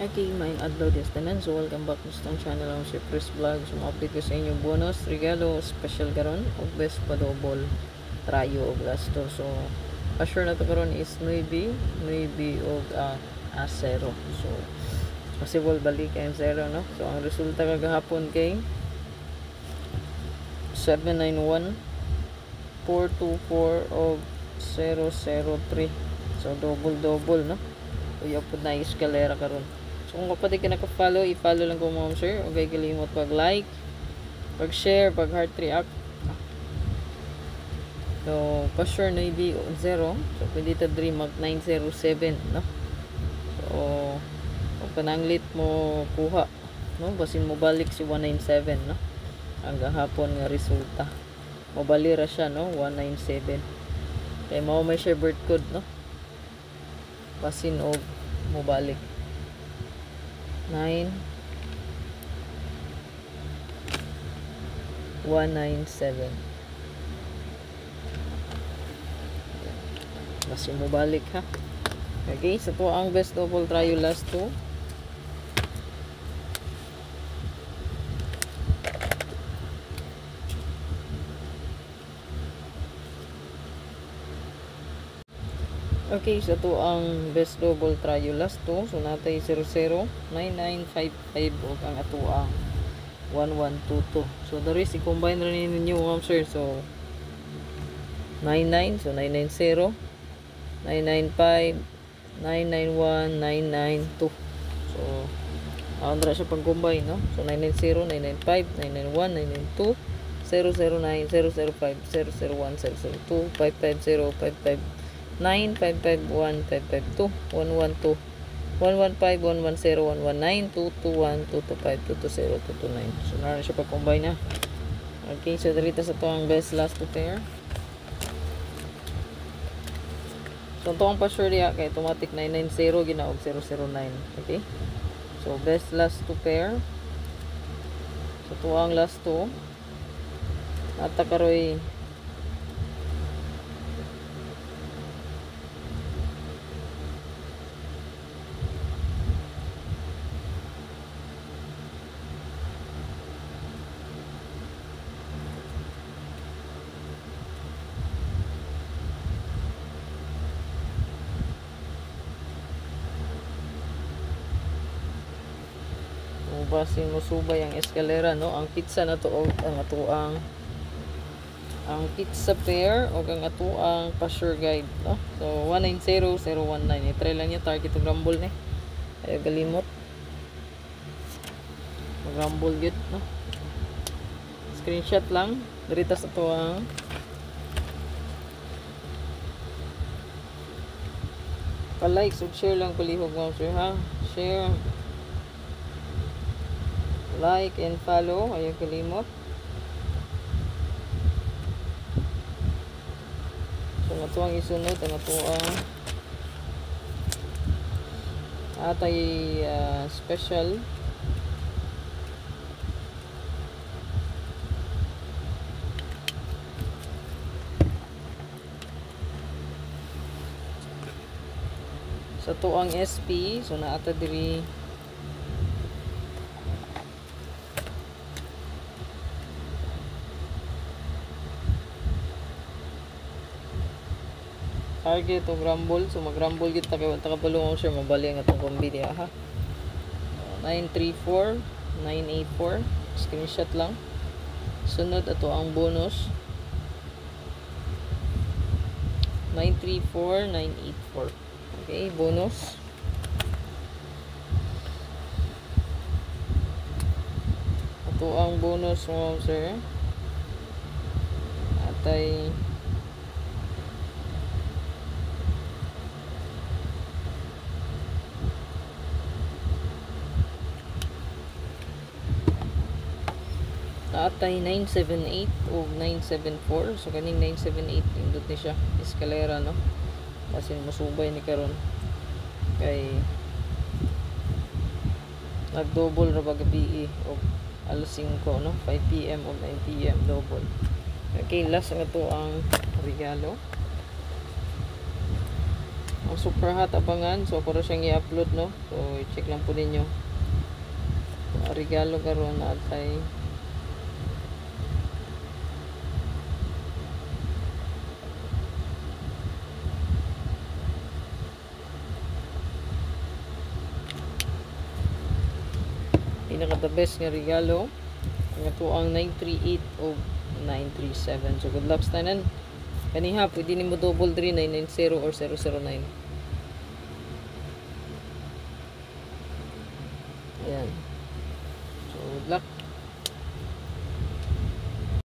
Okay, may adlaw des tanan. So welcome back sa channel ng si Chris Vlog. So update ko sa inyo bonus regalo special karon og best padobol trayo og gasto. So assure na to karon is 9 og asero. So possible balik kay 0 no. So ang resulta kagahapon kay 791 424 og 003. So double no. Uya po na eskalera karon. So kung kapatid ka naka-follow, i-follow lang ko mga sir. Okay, kalimot pag-like, pag-share, pag-heart react. So, pa-sure na i-0. So, pwede ito dream mag 907, no? So, kung pananglit mo kuha, no? Basin mo balik si 197, no? Ang gahapon nga resulta. Mabalira siya, no? 197. Kaya mo may share birth code, no? Basin o mo balik. 9197. Basta mo balik ha. Okay, sa to ang best double try last 2. Okay, sa to ang best double try last 2. So natay 009955 og ang ato ang 1122. So the rest i-combine rin ninyo ma'am sir. So 99, so 990, 995, 991, 992. So andra siya pang combine no. So 990, 995, 991, 992, 009, 005, 001, 002, 550, 550 9551552 112 115 110 119 221 225 220 229. So naran siya pag-combine na. Okay, so dito sa to ang best last two pair. So to ang pa-sure diya kay automatic 990 ginaog 009. Okay, so best last two pair. So to ang last two ata karoy basin mo subay ang eskalera no. Ang pizza na to og ang atuang ang pizza pair og ang atuang pa-sure guide no. So 190019 i-try lang niya target og rumble ni ay galimot mag rumble gyud no. Screenshot lang dito sa atuang pa-like ug share lang palihog mo sir ha. Share, like and follow, ayaw kalimot. So nga ang isunod ang atuang atay special sa tuang SP. So naata diri target o rumble. So mag rumble gid ta kay wala ta kabalo sir mabali ang atong kombi diha ha. 934 984 screenshot lang. Sunod ato ang bonus 934 984. Okay, bonus ato ang bonus mo sir atay atay 978 o 974. So kaning 978 indot ni siya eskalera no. Basin musubay ni karon kay nag-double ra gabi o alas 5 no, 5 PM o 9 PM double. Okay, last nga to ang regalo. ang super hot abangan. So ako ra siyang i-upload, no. So i-check lang po ninyo. Ang regalo karon na atay pinaka the best nga regalo ang ato ang 938 o 937. So good luck sa tanan. Kaniha pwede nimo double 3990 or 009. Ayan.